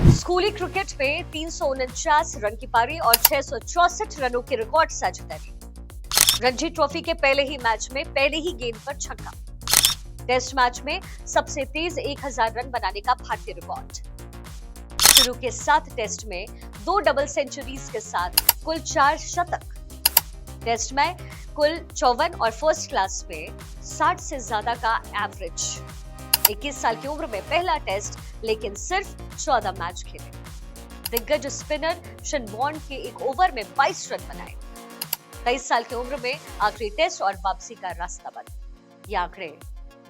स्कूली क्रिकेट में 349 रन की पारी और 664 रनों के रिकॉर्ड साझेदारी। रणजी ट्रॉफी के पहले ही मैच में पहले ही गेंद पर छक्का। टेस्ट मैच में सबसे तेज 1000 रन बनाने का भारतीय रिकॉर्ड। शुरू के 7 टेस्ट में 2 डबल सेंचुरीज के साथ कुल 4 शतक। टेस्ट में कुल 54 और फर्स्ट क्लास में 60 से ज्यादा का एवरेज। 21 साल की उम्र में पहला टेस्ट, लेकिन सिर्फ 14 मैच खेले। दिग्गज स्पिनर शेन वॉर्न के एक ओवर में 22 रन बनाए। 23 साल की उम्र में आखिरी टेस्ट और वापसी का रास्ता बंद। ये आंकड़े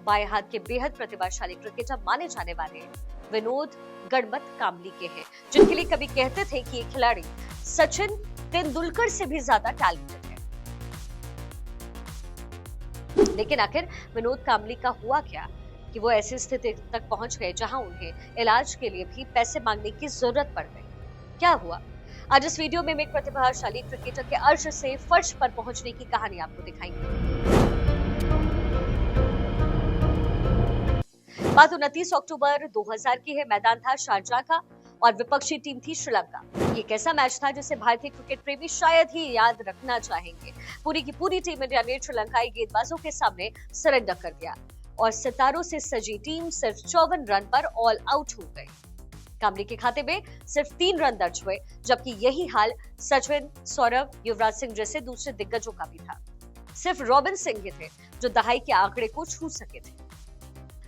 बाएं हाथ के बेहद प्रतिभाशाली क्रिकेटर माने जाने वाले विनोद गणपत कांबली के हैं, जिनके लिए कभी कहते थे कि ये खिलाड़ी सचिन तेंदुलकर से भी ज्यादा टैलेंटेड है। लेकिन आखिर विनोद कांबली का हुआ क्या कि वो ऐसी स्थिति तक पहुंच गए जहां उन्हें इलाज के लिए भी पैसे मांगने की जरूरत पड़ गई। क्या हुआ? आज इस वीडियो में हम एक प्रतिभाशाली क्रिकेटर के अर्श से फर्श पर पहुंचने की कहानी आपको दिखाएंगे। बात 29 अक्टूबर 2000 की है। मैदान था शारजाह का और विपक्षी टीम थी श्रीलंका। ये कैसा मैच था जिसे भारतीय क्रिकेट प्रेमी शायद ही याद रखना चाहेंगे। पूरी की पूरी टीम इंडिया ने श्रीलंकाई गेंदबाजों के सामने सरेंडर कर दिया और सितारों से सजी टीम सिर्फ 54 रन पर ऑल आउट हो गई। कांबली के खाते में सिर्फ 3 रन दर्ज हुए, जबकि यही हाल सचिन, सौरव, युवराज सिंह जैसे दूसरे दिग्गजों का भी था। सिर्फ रॉबिन सिंह ही थे जो दहाई के आंकड़े को छू सके थे।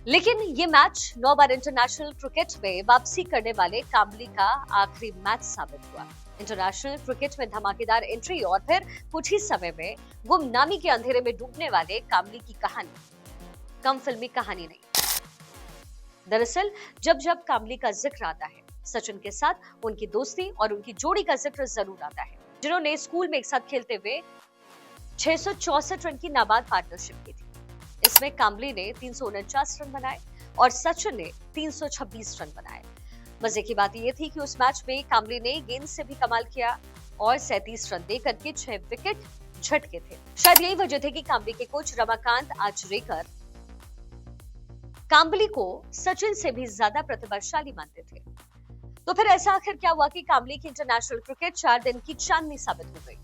लेकिन ये मैच 9 बार इंटरनेशनल क्रिकेट में वापसी करने वाले कांबली का आखिरी मैच साबित हुआ। इंटरनेशनल क्रिकेट में धमाकेदार एंट्री और फिर कुछ ही समय में गुमनामी के अंधेरे में डूबने वाले कांबली की कहानी कम फिल्मी कहानी नहीं। दरअसल जब जब कांबली का जिक्र आता है, सचिन के साथ उनकी दोस्ती और उनकी जोड़ी का जिक्र जरूर आता है, जिन्होंने स्कूल में एक साथ खेलते हुए 664 रन की नाबाद पार्टनरशिप की थी। इसमें कांबली ने 349 रन बनाए और सचिन ने 326 रन बनाए। मजे की बात यह थी कि उस मैच में कांबली ने गेंद से भी कमाल किया और 37 रन देकर के 6 विकेट झटके थे। शायद यही वजह थी कि कांबली के कोच रमाकांत आचरेकर कांबली को सचिन से भी ज्यादा प्रतिभाशाली मानते थे। तो फिर ऐसा आखिर क्या हुआ कि कांबली की इंटरनेशनल क्रिकेट 4 दिन की चांदनी साबित हो गई।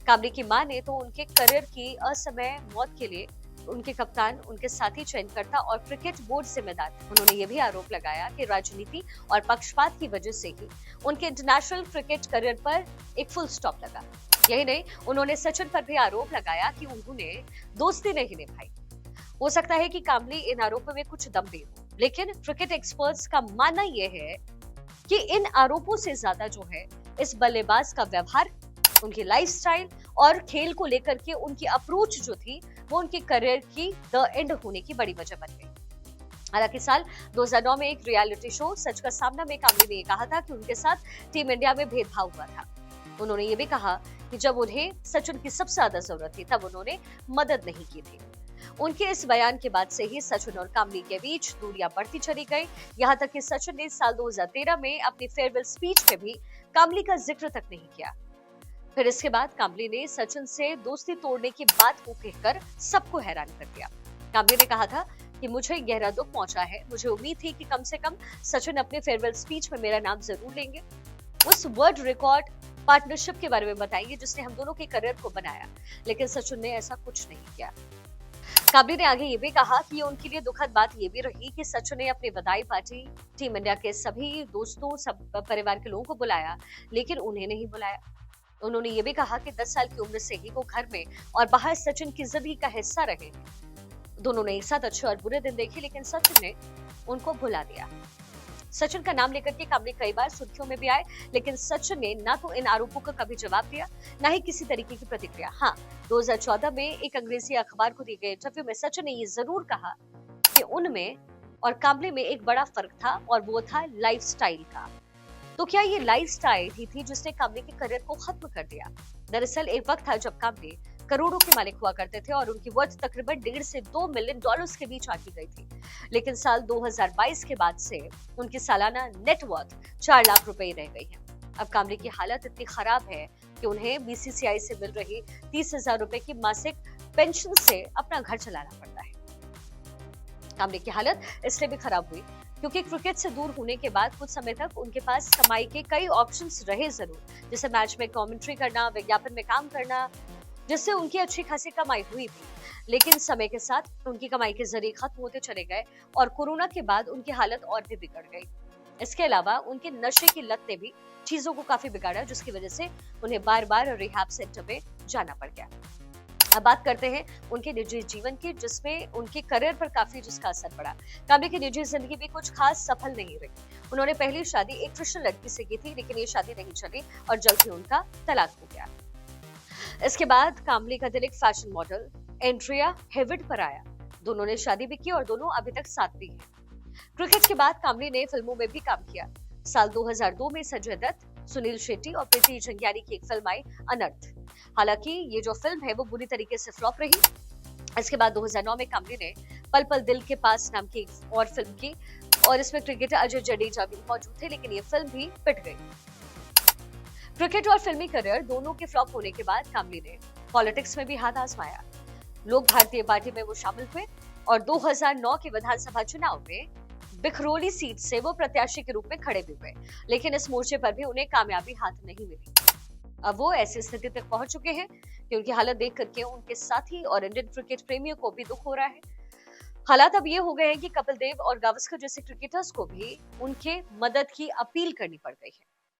कांबली की मां ने तो उनके करियर की असमय मौत के लिए उनके कप्तान, उनके साथी चयनकर्ता और क्रिकेट बोर्ड जिम्मेदार थे। उन्होंने ये भी आरोप लगाया कि राजनीति और पक्षपात की वजह से ही उनके इंटरनेशनल क्रिकेट करियर पर एक फुल स्टॉप लगा। यही नहीं, उन्होंने सचिन पर भी आरोप लगाया कि उन्होंने दोस्ती नहीं निभाई। हो सकता है कि कांबली इन आरोपों में कुछ दम भी हो, लेकिन क्रिकेट एक्सपर्ट्स का मानना यह है कि इन आरोपों से ज्यादा जो है इस बल्लेबाज का व्यवहार, उनकी लाइफस्टाइल और खेल को लेकर के उनकी अप्रोच जो थी वो उनके करियर की द एंड होने की बड़ी वजह बन गई। हालांकि साल 2009 में एक रियलिटी शो सच का सामना में कांबली ने कहा था कि उनके साथ टीम इंडिया में भेदभाव हुआ था। उन्होंने ये भी कहा कि जब उन्हें सचिन की सबसे ज्यादा जरूरत थी तब उन्होंने मदद नहीं की थी। उनके इस बयान के बाद से ही सचिन और कांबली के बीच दूरियां बढ़ती चली गई। यहाँ तक कि सचिन ने साल 2013 में अपनी फेयरवेल स्पीच में भी कांबली का जिक्र तक नहीं किया। फिर इसके बाद कांबली ने सचिन से दोस्ती तोड़ने की बात को कहकर सबको हैरान कर दिया। कांबली ने कहा था कि मुझे गहरा दुख पहुंचा है। मुझे उम्मीद थी कि कम से कम सचिन अपने फेयरवेल स्पीच में मेरा नाम जरूर लेंगे। उस वर्ल्ड रिकॉर्ड पार्टनरशिप के बारे में बताइए जिसने हम दोनों के करियर को बनाया, लेकिन सचिन ने ऐसा कुछ नहीं किया। कांबली ने आगे ये भी कहा कि ये उनके लिए दुखद बात ये भी रही कि सचिन ने अपनी बधाई पार्टी टीम इंडिया के सभी दोस्तों, सब परिवार के लोगों को बुलाया, लेकिन उन्हें नहीं बुलाया। उन्होंने ये भी कहा कि 10 साल की उम्र से ही वो घर में और बाहर सचिन की जिंदगी का हिस्सा रहे। दोनों ने एक साथ अच्छे और बुरे दिन देखे, लेकिन सचिन ने उनको भुला दिया। सचिन का नाम लेकर के कांबली कई बार सुर्खियों में भी आए, लेकिन सचिन ने ना तो इन आरोपों का कभी जवाब दिया, ना ही किसी तरीके की प्रतिक्रिया। हाँ, 2014 में एक अंग्रेजी अखबार को दिए गए इंटरव्यू में सचिन ने ये जरूर कहा कि उनमें और कांबली में एक बड़ा फर्क था और वो था लाइफस्टाइल का। तो क्या ये लाइफस्टाइल ही थी जिसने कांबली के करियर को खत्म कर दिया? दरअसल एक वक्त था जब कांबली करोड़ों के मालिक हुआ करते थे और उनकी वर्थ तकरीबन 1.5 से 2 मिलियन डॉलर्स के बीच आकी गई थी। लेकिन साल 2022 के बाद से उनकी सालाना नेट वर्थ 4 लाख रुपए रह गई है। अब कांबली की हालत इतनी खराब है कि उन्हें बीसीसीआई से मिल रही 30,000 रुपए की मासिक पेंशन से अपना घर चलाना पड़ता है। कांबली की हालत इसलिए भी खराब हुई क्योंकि क्रिकेट से दूर होने के बाद कुछ समय तक उनके पास कमाई के कई ऑप्शंस रहे जरूर, जैसे मैच में कमेंट्री करना, विज्ञापन में काम करना, जिससे उनकी अच्छी खासी कमाई हुई भी। लेकिन समय के साथ उनकी कमाई के जरिए खत्म होते चले गए और कोरोना के बाद उनकी हालत और भी बिगड़ गई। इसके अलावा उनके नशे की लत ने भी चीजों को काफी बिगाड़ा, जिसकी वजह से उन्हें बार बार रिहैब सेंटर में जाना पड़ गया। अब बात करते हैं उनके निजी जीवन की, जिसमें उनके करियर पर काफी जिसका असर पड़ा। काम्बली की निजी जिंदगी भी कुछ खास सफल नहीं रही। उन्होंने पहली शादी एक क्रिश्चियन लड़की से की थी, लेकिन ये शादी नहीं चली और जल्द ही उनका तलाक हो गया। इसके बाद काम्बली का दिल एक फैशन मॉडल एंड्रिया हेविड पर आया। दोनों ने शादी भी की और दोनों अभी तक साथ भी हैं। क्रिकेट के बाद काम्बली ने फिल्मों में भी काम किया। साल 2002 में संजय दत्त, सुनील शेट्टी और प्रीति जिंगियानी की एक फिल्म आई अनर्थ। हालांकि ये जो फिल्म है वो बुरी तरीके से फ्लॉप रही। इसके बाद 2009 में काम्बली ने पल पल दिल के पास नाम की एक और फिल्म की और इसमें क्रिकेटर अजय जडेजा भी मौजूद थे, लेकिन ये फिल्म भी पिट गई। क्रिकेट और फिल्मी करियर दोनों के फ्लॉप होने के बाद काम्बली ने पॉलिटिक्स में भी हाथ आजमाया। लोक भारतीय पार्टी में वो शामिल हुए और 2009 के विधानसभा चुनाव में बिखरोली सीट से वो प्रत्याशी के रूप में खड़े भी हुए, लेकिन इस मोर्चे पर भी उन्हें कामयाबी हाथ नहीं मिली। अब वो ऐसी स्थिति तक पहुंच चुके हैं कि उनकी हालत देख करके उनके साथी और इंडियन क्रिकेट प्रेमियों को भी दुख हो रहा है। हालात अब ये हो गए हैं कि कपिल देव और गावस्कर जैसे क्रिकेटर्स को भी उनके मदद की अपील करनी पड़ गई है।